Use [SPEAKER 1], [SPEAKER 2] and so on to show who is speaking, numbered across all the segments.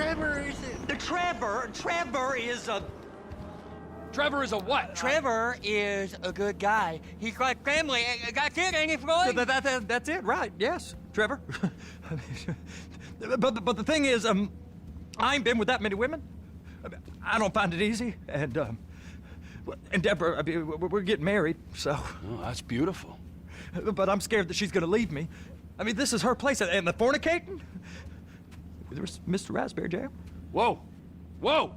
[SPEAKER 1] Trevor is... Trevor is a...
[SPEAKER 2] Trevor is a what?
[SPEAKER 1] Trevor is a good guy. He's like family. That's it, ain't it, Floyd?
[SPEAKER 3] That's it, right? Yes, Trevor. but the thing is, I ain't been with that many women. I don't find it easy, and Deborah, I mean, we're getting married, so.
[SPEAKER 2] Oh, that's beautiful.
[SPEAKER 3] But I'm scared that she's gonna leave me. I mean, this is her place, and the fornicating? There's Mr. Raspberry Jam.
[SPEAKER 2] Whoa, whoa!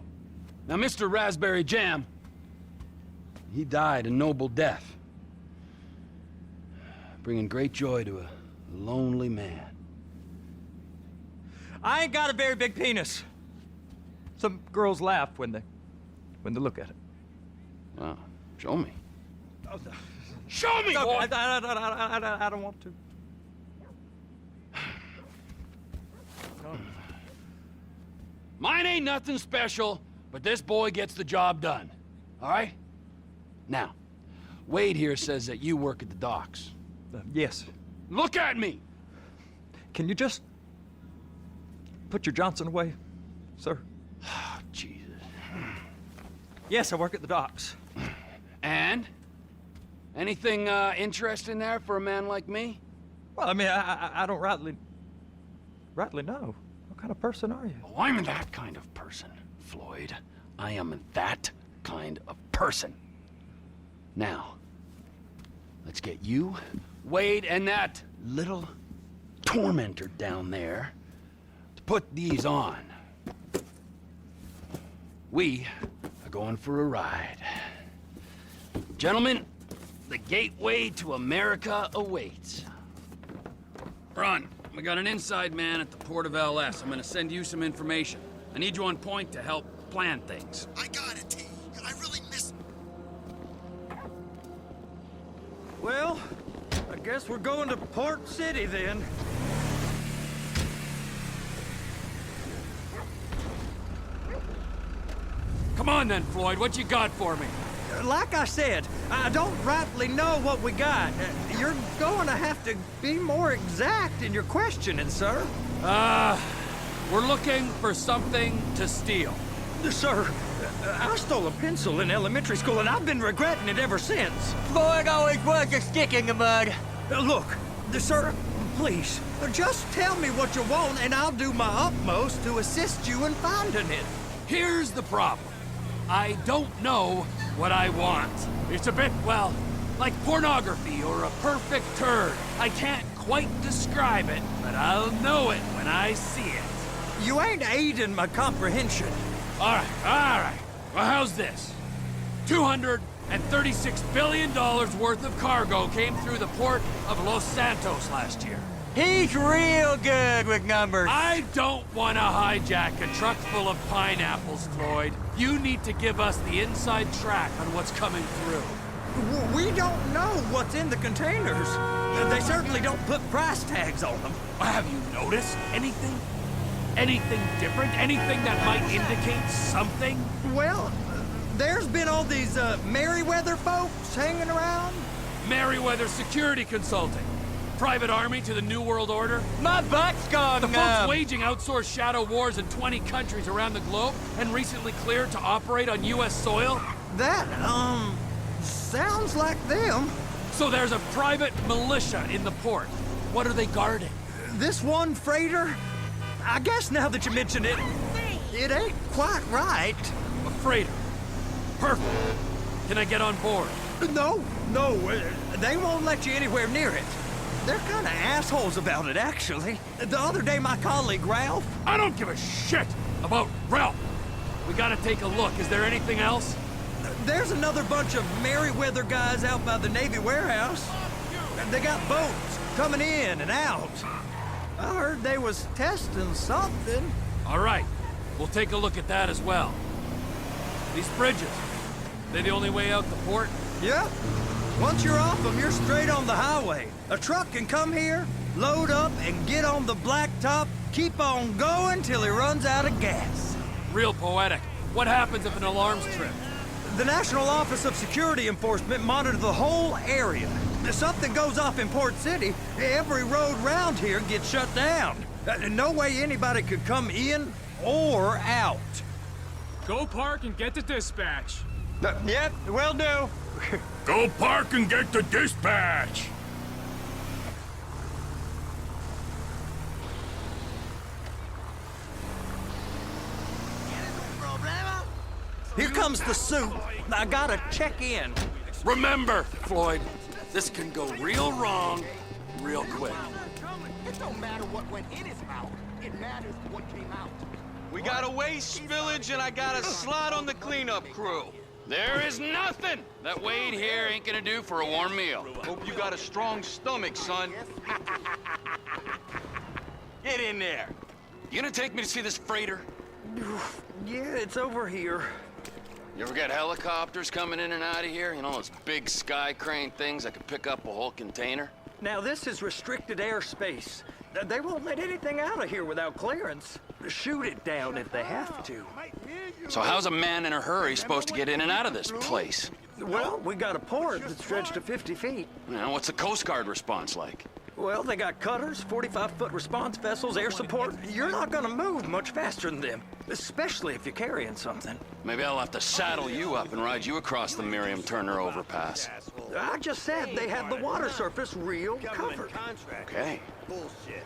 [SPEAKER 2] Now, Mr. Raspberry Jam, he died a noble death, bringing great joy to a lonely man.
[SPEAKER 3] I ain't got a very big penis. Some girls laugh when they look at it.
[SPEAKER 2] Wow, show me.
[SPEAKER 3] Oh, no.
[SPEAKER 2] Show me,
[SPEAKER 3] No,
[SPEAKER 2] boy!
[SPEAKER 3] I don't want to.
[SPEAKER 2] Mine ain't nothing special, but this boy gets the job done. All right? Now, Wade here says that you work at the docks.
[SPEAKER 3] Yes.
[SPEAKER 2] Look at me!
[SPEAKER 3] Can you just put your Johnson away, sir?
[SPEAKER 2] Oh, Jesus.
[SPEAKER 3] Yes, I work at the docks.
[SPEAKER 2] And? Anything interesting there for a man like me?
[SPEAKER 3] Well, I mean, I don't rightly know. What kind of person are you?
[SPEAKER 2] Oh, I'm that kind of person, Floyd. I am that kind of person. Now, let's get you, Wade, and that little tormentor down there to put these on. We are going for a ride. Gentlemen, the gateway to America awaits. Ron, we got an inside man at the port of LS. I'm gonna send you some information. I need you on point to help plan things.
[SPEAKER 4] I got it, T. I really miss...
[SPEAKER 3] Well, I guess we're going to Port City then.
[SPEAKER 2] Come on then, Floyd, what you got for me?
[SPEAKER 3] Like I said, I don't rightly know what we got. You're going to have to be more exact in your questioning, sir.
[SPEAKER 2] We're looking for something to steal.
[SPEAKER 3] Sir, I stole a pencil in elementary school, and I've been regretting it ever since.
[SPEAKER 1] Floyd always was a stick in the mud.
[SPEAKER 3] Look, sir, please, just tell me what you want, and I'll do my utmost to assist you in finding it.
[SPEAKER 2] Here's the problem. I don't know what I want. It's a bit, well, like pornography or a perfect turd. I can't quite describe it, but I'll know it when I see it.
[SPEAKER 3] You ain't aiding my comprehension.
[SPEAKER 2] All right. Well, how's this? $236 billion worth of cargo came through the port of Los Santos last year.
[SPEAKER 1] He's real good with numbers.
[SPEAKER 2] I don't want to hijack a truck full of pineapples, Floyd. You need to give us the inside track on what's coming through.
[SPEAKER 3] We don't know what's in the containers. They certainly don't put price tags on them.
[SPEAKER 2] Have you noticed anything? Anything different? Anything that might indicate something?
[SPEAKER 3] Well, there's been all these Merryweather folks hanging around.
[SPEAKER 2] Merryweather Security Consulting. Private army to the New World Order.
[SPEAKER 1] My butt's gone
[SPEAKER 2] The
[SPEAKER 1] numb.
[SPEAKER 2] folks waging outsourced shadow wars in 20 countries around the globe and recently cleared to operate on U.S. soil.
[SPEAKER 3] That, sounds like them.
[SPEAKER 2] So there's a private militia in the port. What are they guarding?
[SPEAKER 3] This one freighter, I guess now that you mention it, it ain't quite right.
[SPEAKER 2] A freighter. Perfect. Can I get on board?
[SPEAKER 3] No, they won't let you anywhere near it. They're kind of assholes about it, actually. The other day, my colleague, Ralph...
[SPEAKER 2] I don't give a shit about Ralph. We gotta take a look. Is there anything else?
[SPEAKER 3] There's another bunch of Merryweather guys out by the Navy warehouse. They got boats coming in and out. I heard they was testing something.
[SPEAKER 2] All right. We'll take a look at that as well. These bridges, they the only way out the port?
[SPEAKER 3] Yep. Once you're off them, you're straight on the highway. A truck can come here, load up, and get on the blacktop, keep on going till he runs out of gas.
[SPEAKER 2] Real poetic. What happens if an alarm's tripped?
[SPEAKER 3] The National Office of Security Enforcement monitor the whole area. If something goes off in Port City, every road round here gets shut down. No way anybody could come in or out.
[SPEAKER 5] Go park and get the dispatch.
[SPEAKER 3] Yep, will do.
[SPEAKER 5] Go park and get the dispatch.
[SPEAKER 3] Here comes the suit. I gotta check in.
[SPEAKER 2] Remember, Floyd, this can go real wrong real quick.
[SPEAKER 4] It don't matter what went in his mouth. It matters what came out.
[SPEAKER 1] We got a waste spillage and I got a slot on the cleanup crew.
[SPEAKER 2] There is nothing that Wade here ain't gonna do for a warm meal.
[SPEAKER 1] Hope you got a strong stomach, son. Get in there.
[SPEAKER 2] You gonna take me to see this freighter?
[SPEAKER 3] Yeah, it's over here.
[SPEAKER 2] You ever get helicopters coming in and out of here? You know, those big sky crane things that could pick up a whole container?
[SPEAKER 3] Now, this is restricted airspace. They won't let anything out of here without clearance. Shoot it down if they have to.
[SPEAKER 2] So how's a man in a hurry supposed to get in and out of this place?
[SPEAKER 3] Well, we got a port that's stretched to 50 feet.
[SPEAKER 2] You know, what's the Coast Guard response like?
[SPEAKER 3] Well, they got cutters, 45-foot response vessels, air support. You're not gonna move much faster than them, especially if you're carrying something.
[SPEAKER 2] Maybe I'll have to saddle you up and ride you across the Miriam Turner overpass.
[SPEAKER 3] I just said they have the water surface real covered.
[SPEAKER 2] Okay.
[SPEAKER 6] Bullshit.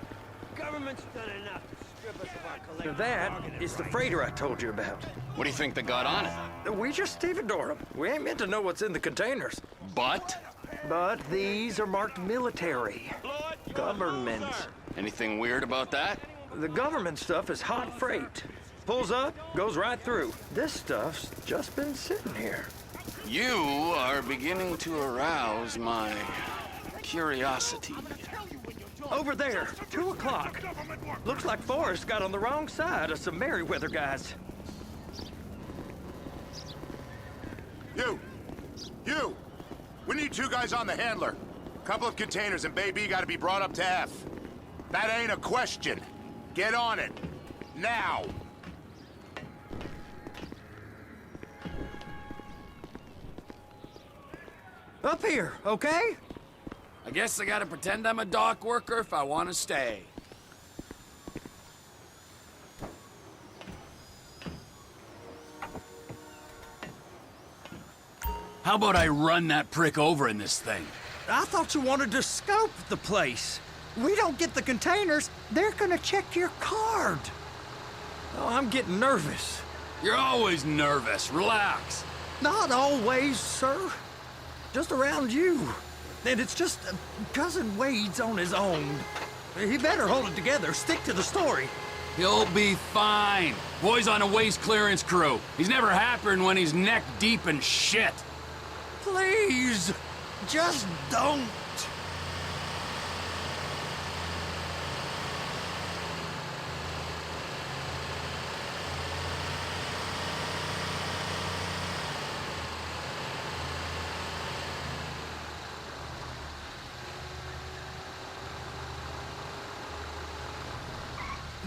[SPEAKER 6] Government's done enough to strip us of our collective.
[SPEAKER 3] That is the freighter I told you about.
[SPEAKER 2] What do you think they got on it?
[SPEAKER 3] We just stevedore them. We ain't meant to know what's in the containers.
[SPEAKER 2] But?
[SPEAKER 3] But these are marked military. Government.
[SPEAKER 2] Anything weird about that?
[SPEAKER 3] The government stuff is hot freight. Pulls up, goes right through. This stuff's just been sitting here.
[SPEAKER 2] You are beginning to arouse my curiosity.
[SPEAKER 3] Over there, 2 o'clock. Looks like Forrest got on the wrong side of some Merryweather guys.
[SPEAKER 7] You! We need 2 guys on the handler. Couple of containers and Baby gotta be brought up to F. That ain't a question. Get on it. Now!
[SPEAKER 3] Up here, okay?
[SPEAKER 2] I guess I gotta pretend I'm a dock worker if I want to stay. How about I run that prick over in this thing?
[SPEAKER 3] I thought you wanted to scope the place. We don't get the containers, they're gonna check your card. Oh, I'm getting nervous.
[SPEAKER 2] You're always nervous. Relax.
[SPEAKER 3] Not always, sir. Just around you. And it's just Cousin Wade's on his own. He better hold it together, stick to the story.
[SPEAKER 2] He'll be fine. Boy's on a waste clearance crew. He's never happier than when he's neck deep in shit.
[SPEAKER 3] Please, just don't.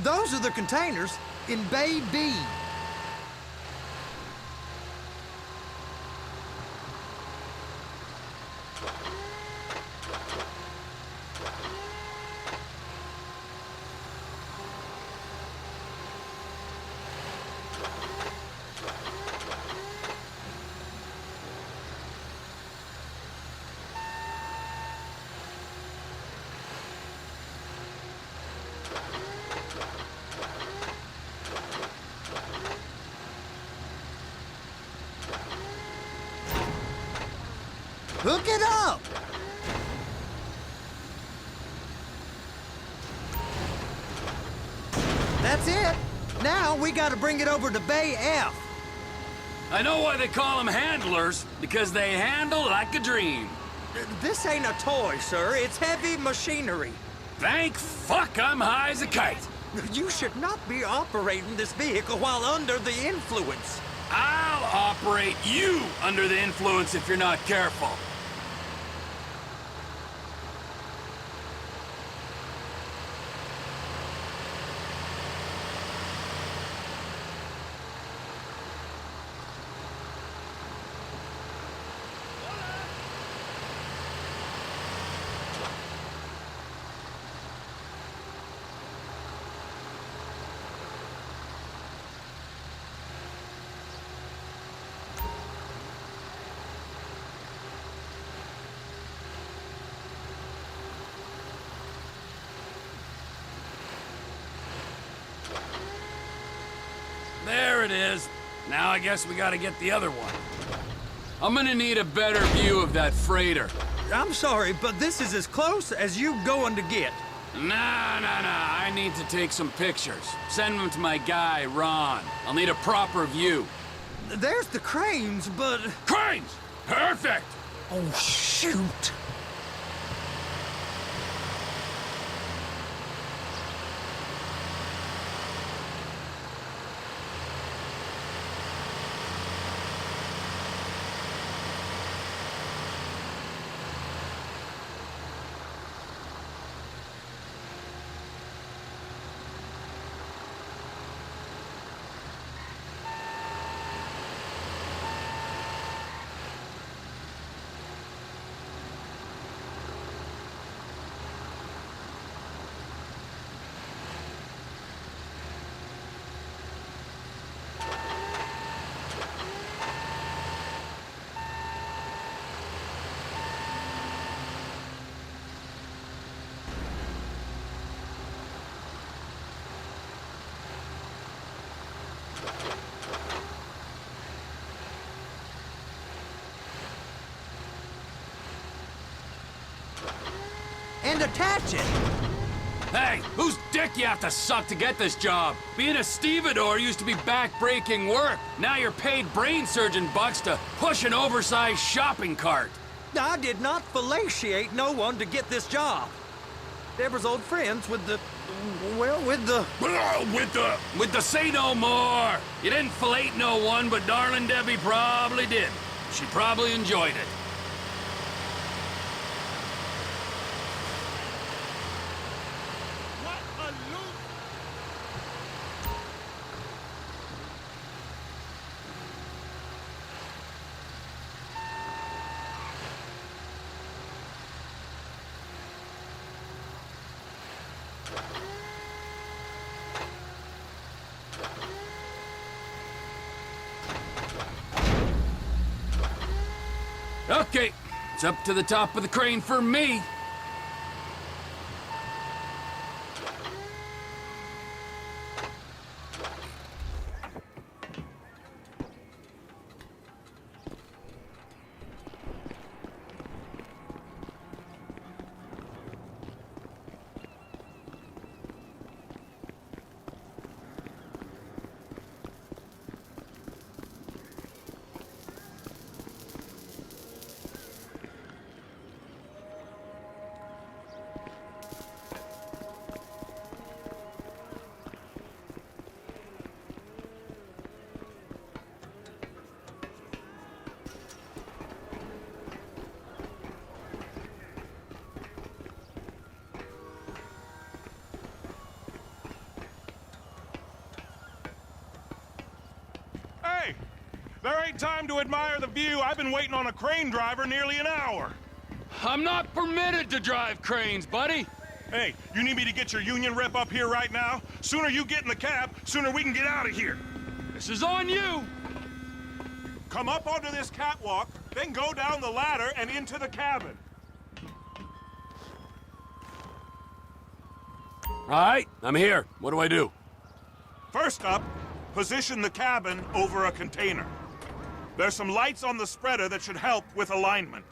[SPEAKER 3] Those are the containers in Bay B. Hook it up! That's it. Now we gotta bring it over to Bay F.
[SPEAKER 2] I know why they call them handlers, because they handle like a dream.
[SPEAKER 3] This ain't a toy, sir. It's heavy machinery.
[SPEAKER 2] Thank fuck I'm high as a kite.
[SPEAKER 3] You should not be operating this vehicle while under the influence.
[SPEAKER 2] I'll operate you under the influence if you're not careful. There it is. Now I guess we gotta get the other one. I'm gonna need a better view of that freighter.
[SPEAKER 3] I'm sorry, but this is as close as you going to get.
[SPEAKER 2] Nah. I need to take some pictures. Send them to my guy, Ron. I'll need a proper view.
[SPEAKER 3] There's the cranes, but...
[SPEAKER 5] Cranes! Perfect!
[SPEAKER 3] Oh, shoot! And attach it.
[SPEAKER 2] Hey, whose dick you have to suck to get this job? Being a stevedore used to be back-breaking work. Now you're paid brain surgeon bucks to push an oversized shopping cart.
[SPEAKER 3] I did not fellatiate no one to get this job. Deborah's old friends with the... well, with the...
[SPEAKER 2] With the say no more. You didn't fillet no one, but darling Debbie probably did. She probably enjoyed it.
[SPEAKER 5] What a loot!
[SPEAKER 2] Okay, it's up to the top of the crane for me.
[SPEAKER 5] Hey! There ain't time to admire the view. I've been waiting on a crane driver nearly an hour.
[SPEAKER 2] I'm not permitted to drive cranes, buddy.
[SPEAKER 5] Hey, you need me to get your union rep up here right now? Sooner you get in the cab, sooner we can get out of here.
[SPEAKER 2] This is on you.
[SPEAKER 5] Come up onto this catwalk, then go down the ladder and into the cabin.
[SPEAKER 2] All right, I'm here. What do I do?
[SPEAKER 5] First up, position the cabin over a container. There's some lights on the spreader that should help with alignment.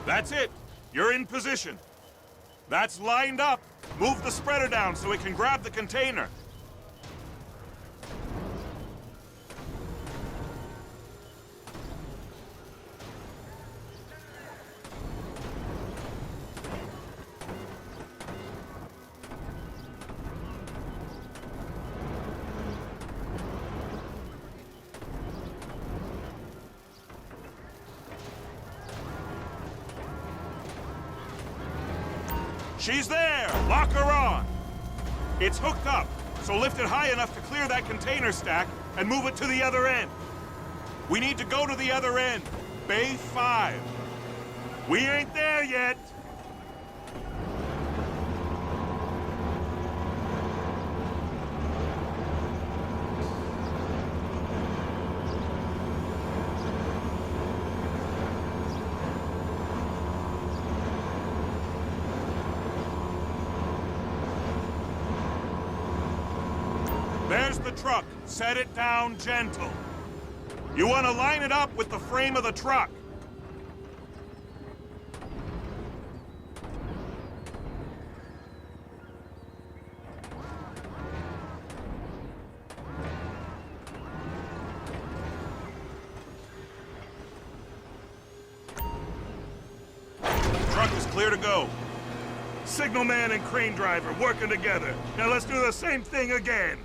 [SPEAKER 5] That's it. You're in position. That's lined up. Move the spreader down so it can grab the container. She's there! Lock her on! It's hooked up, so lift it high enough to clear that container stack and move it to the other end. We need to go to the other end. Bay 5. We ain't there yet. the truck. Set it down gentle. You want to line it up with the frame of the truck. Truck is clear to go. Signalman and crane driver working together. Now let's do the same thing again.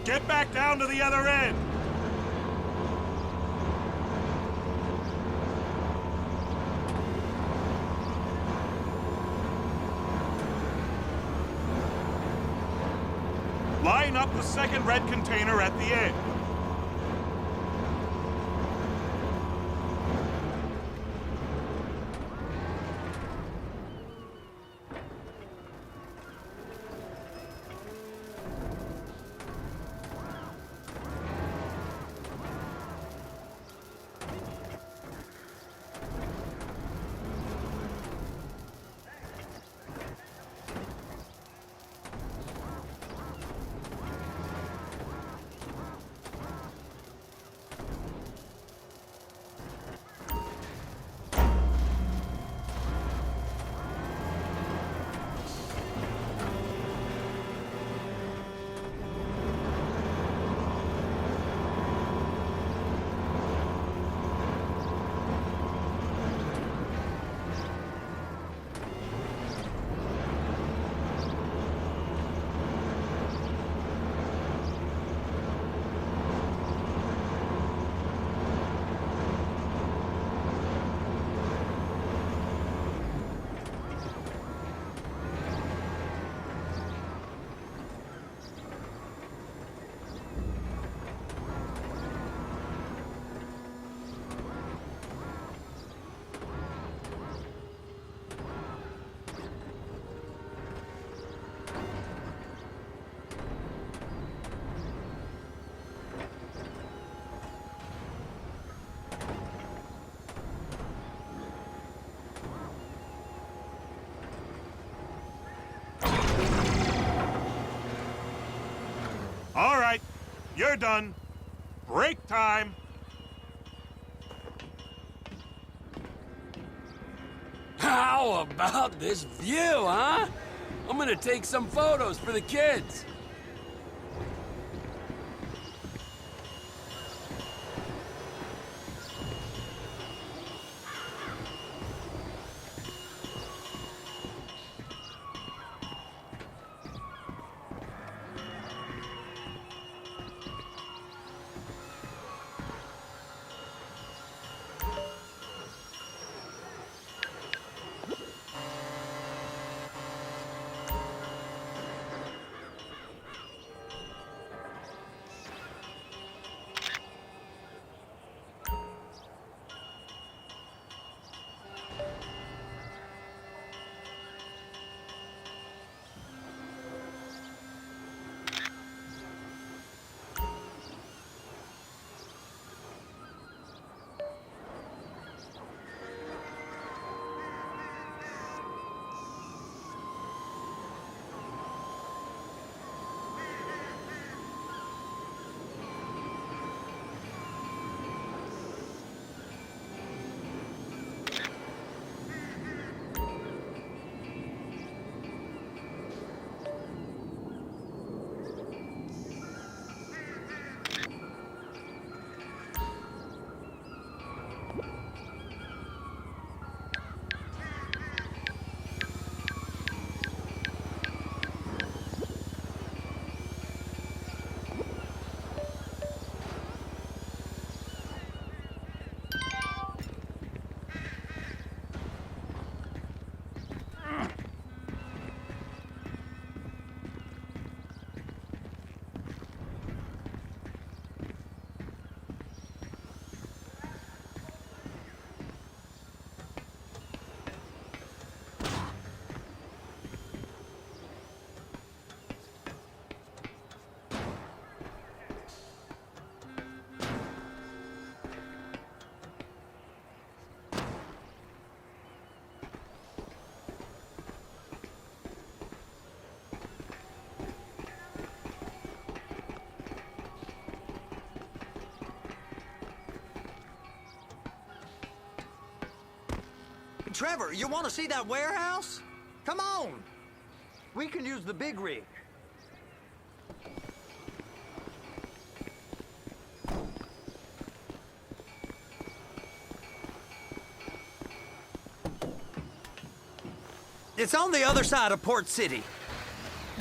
[SPEAKER 5] Get back down to the other end. Line up the second red container at the end. All right, you're done. Break time.
[SPEAKER 8] How about this view, huh? I'm gonna take some photos for the kids.
[SPEAKER 3] Trevor, you want to see that warehouse? Come on. We can use the big rig. It's on the other side of Port City.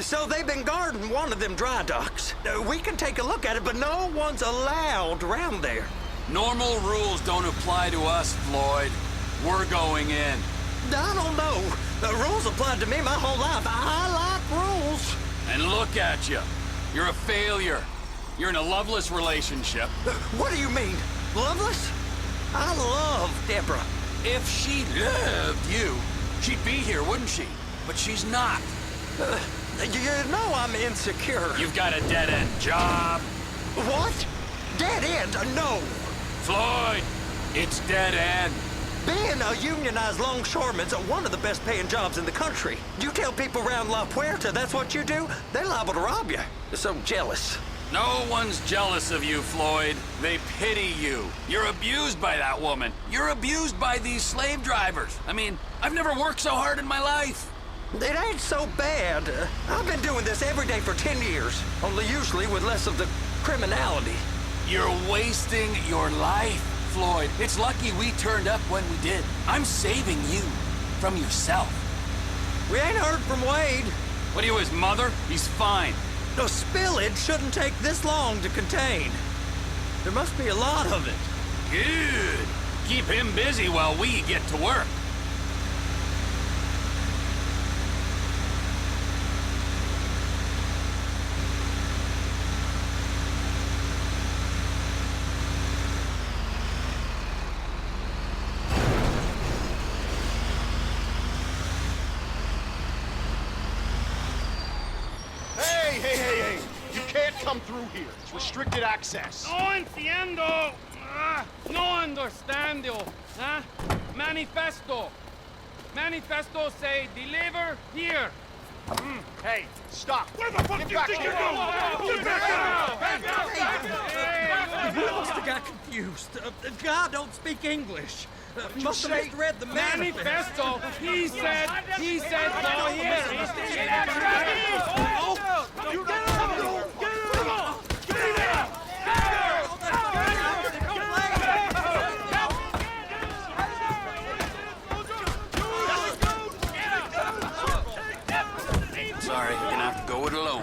[SPEAKER 3] So they've been guarding one of them dry docks. We can take a look at it, but no one's allowed around there.
[SPEAKER 8] Normal rules don't apply to us, Floyd. We're going in.
[SPEAKER 3] I don't know. The rules applied to me my whole life. I like rules.
[SPEAKER 8] And look at you. You're a failure. You're in a loveless relationship.
[SPEAKER 3] What do you mean? Loveless? I love Deborah.
[SPEAKER 8] If she loved you, she'd be here, wouldn't she? But she's not.
[SPEAKER 3] You know I'm insecure.
[SPEAKER 8] You've got a dead-end job.
[SPEAKER 3] What? Dead end? No.
[SPEAKER 8] Floyd, it's dead end.
[SPEAKER 3] Being a unionized longshoreman's one of the best paying jobs in the country. You tell people around La Puerta that's what you do, they're liable to rob you. They're so jealous.
[SPEAKER 8] No one's jealous of you, Floyd. They pity you. You're abused by that woman. You're abused by these slave drivers. I mean, I've never worked so hard in my life.
[SPEAKER 3] It ain't so bad. I've been doing this every day for 10 years, only usually with less of the criminality.
[SPEAKER 8] You're wasting your life, Floyd. It's lucky we turned up when we did. I'm saving you from yourself.
[SPEAKER 3] We ain't heard from Wade.
[SPEAKER 8] What are you, his mother? He's fine.
[SPEAKER 3] The spillage shouldn't take this long to contain. There must be a lot of it.
[SPEAKER 8] Good. Keep him busy while we get to work.
[SPEAKER 4] Hey! You can't come through here. It's restricted access.
[SPEAKER 6] No entiendo. No understando. Huh? Manifesto. Manifesto say deliver here.
[SPEAKER 4] Hey, stop.
[SPEAKER 6] Where the fuck do you think you're going? Get back out!
[SPEAKER 3] We must have got confused. God don't speak English. Must have misread the manifesto.
[SPEAKER 6] Manifesto. He said go here.
[SPEAKER 4] You get out! Get out! Get out!
[SPEAKER 8] Sorry, you're gonna have to go it alone.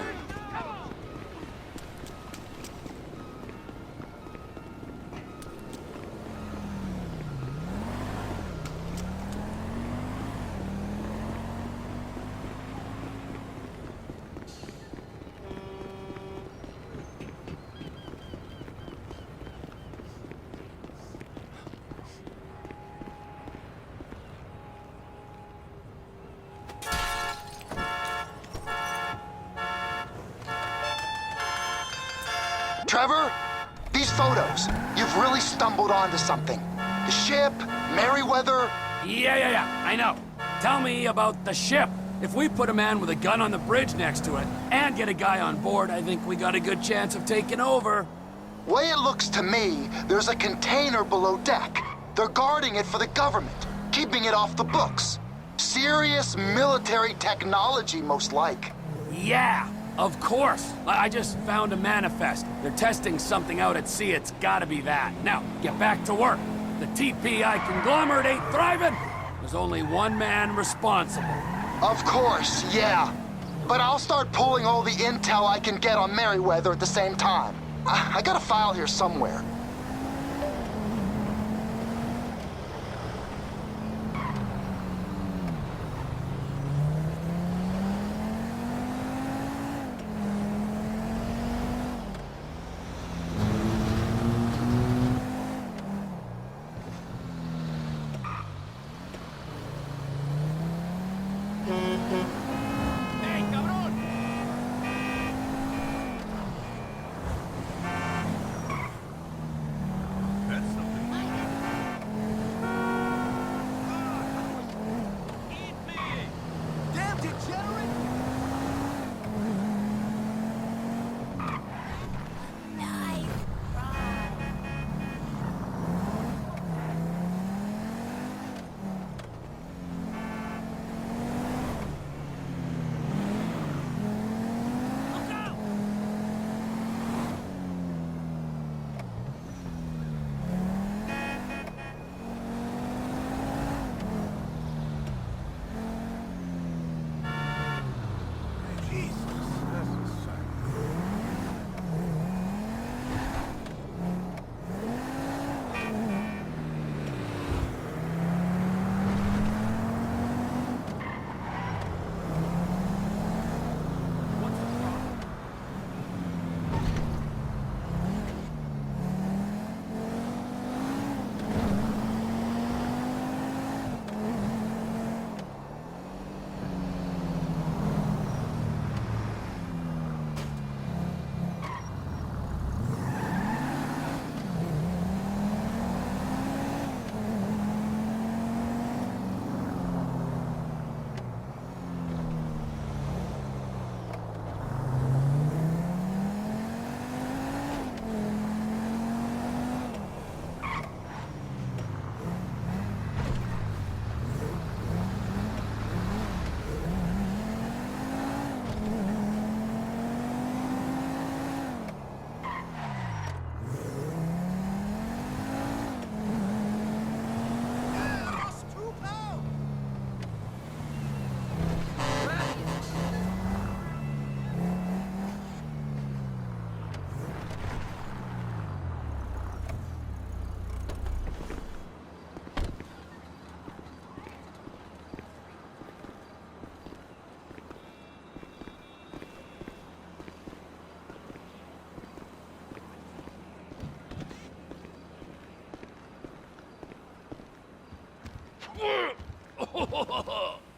[SPEAKER 9] Trevor, these photos, you've really stumbled onto something. The ship, Merryweather.
[SPEAKER 8] Yeah, I know. Tell me about the ship. If we put a man with a gun on the bridge next to it and get a guy on board, I think we got a good chance of taking over.
[SPEAKER 9] Way it looks to me, there's a container below deck. They're guarding it for the government, keeping it off the books. Serious military technology, most like.
[SPEAKER 8] Yeah, of course. I just found a manifest. They're testing something out at sea. It's gotta be that. Now, get back to work. The TPI conglomerate ain't thriving. There's only one man responsible.
[SPEAKER 9] Of course, yeah. But I'll start pulling all the intel I can get on Merryweather at the same time. I got a file here somewhere.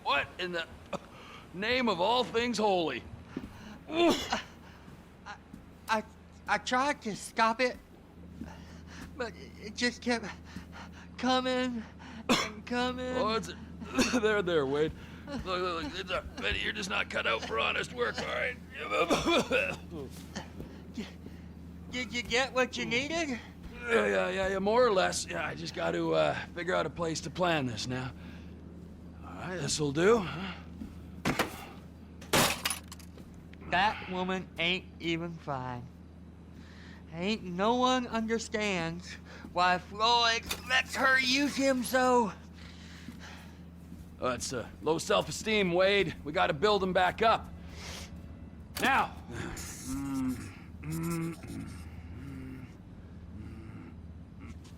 [SPEAKER 8] What in the name of all things holy?
[SPEAKER 1] I tried to stop it, but it just kept coming and coming.
[SPEAKER 8] Oh, it's there, Wade. Look, Betty, you're just not cut out for honest work, all right?
[SPEAKER 1] Did you get what you needed?
[SPEAKER 8] Yeah, more or less. Yeah, I just got to figure out a place to plan this now. All right, this'll do.
[SPEAKER 1] That woman ain't even fine. Ain't no one understands why Floyd lets her use him so.
[SPEAKER 8] Oh, that's low self-esteem, Wade. We got to build him back up. Now.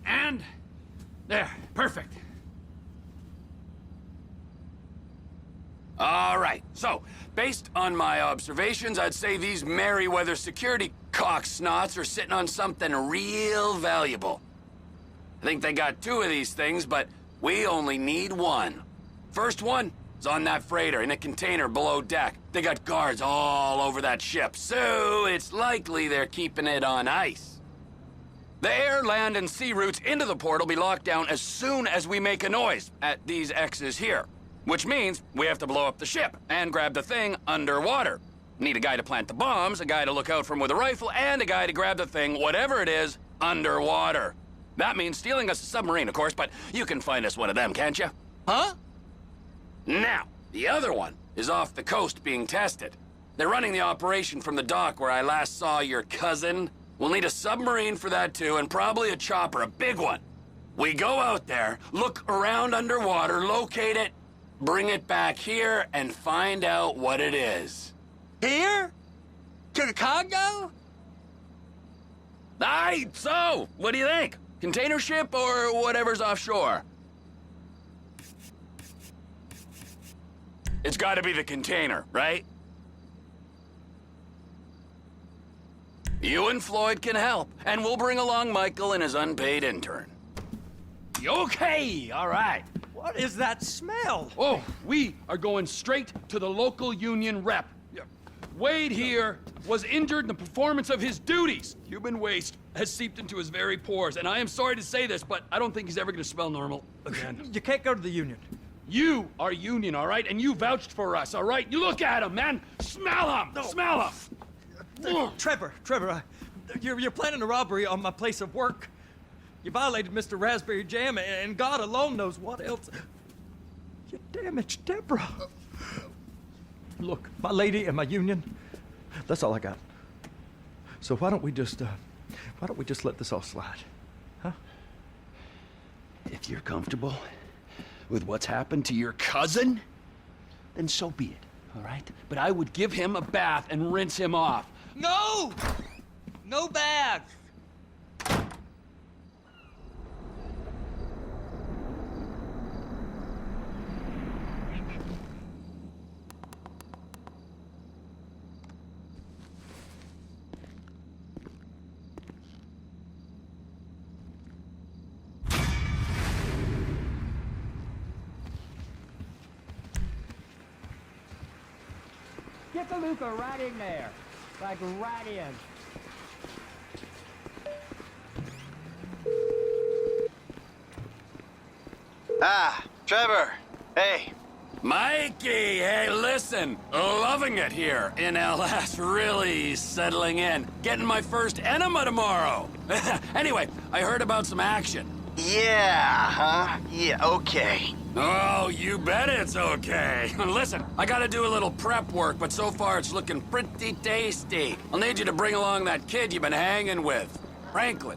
[SPEAKER 8] And there, perfect. All right, so based on my observations, I'd say these Merryweather security cocksnots are sitting on something real valuable. I think they got 2 of these things, but we only need 1. First one is on that freighter in a container below deck. They got guards all over that ship, so it's likely they're keeping it on ice. The air, land, and sea routes into the port will be locked down as soon as we make a noise at these X's here. Which means we have to blow up the ship and grab the thing underwater. Need a guy to plant the bombs, a guy to look out for him with a rifle, and a guy to grab the thing, whatever it is, underwater. That means stealing us a submarine, of course, but you can find us one of them, can't you?
[SPEAKER 1] Huh?
[SPEAKER 8] Now, the other one is off the coast being tested. They're running the operation from the dock where I last saw your cousin. We'll need a submarine for that too, and probably a chopper, a big one. We go out there, look around underwater, locate it, bring it back here, and find out what it is.
[SPEAKER 1] Here? To the Congo?
[SPEAKER 8] Aye, so, what do you think? Container ship or whatever's offshore? It's gotta be the container, right? You and Floyd can help, and we'll bring along Michael and his unpaid intern. Okay, all right.
[SPEAKER 3] What is that smell?
[SPEAKER 8] Oh, we are going straight to the local union rep. Wade here was injured in the performance of his duties. Human waste has seeped into his very pores, and I am sorry to say this, but I don't think he's ever gonna smell normal again.
[SPEAKER 3] You can't go to the union.
[SPEAKER 8] You are union, all right? And you vouched for us, all right? You look at him, man. Smell him.
[SPEAKER 3] No.
[SPEAKER 8] Smell him.
[SPEAKER 3] Trevor, you're planning a robbery on my place of work. You violated Mr. Raspberry Jam, and God alone knows what else. You damaged Deborah. Look, my lady and my union, that's all I got. So why don't we just let this all slide, huh?
[SPEAKER 2] If you're comfortable with what's happened to your cousin, then so be it, all right?
[SPEAKER 8] But I would give him a bath and rinse him off.
[SPEAKER 1] No! No bags!
[SPEAKER 6] Get the Luca right in there. Like right in.
[SPEAKER 10] Ah, Trevor. Hey.
[SPEAKER 8] Mikey, hey, listen. Loving it here in LS. Really settling in. Getting my first enema tomorrow. Anyway, I heard about some action.
[SPEAKER 10] Yeah, huh? Yeah, okay.
[SPEAKER 8] Oh, you bet it's okay. Listen, I gotta do a little prep work, but so far it's looking pretty tasty. I'll need you to bring along that kid you've been hanging with, Franklin.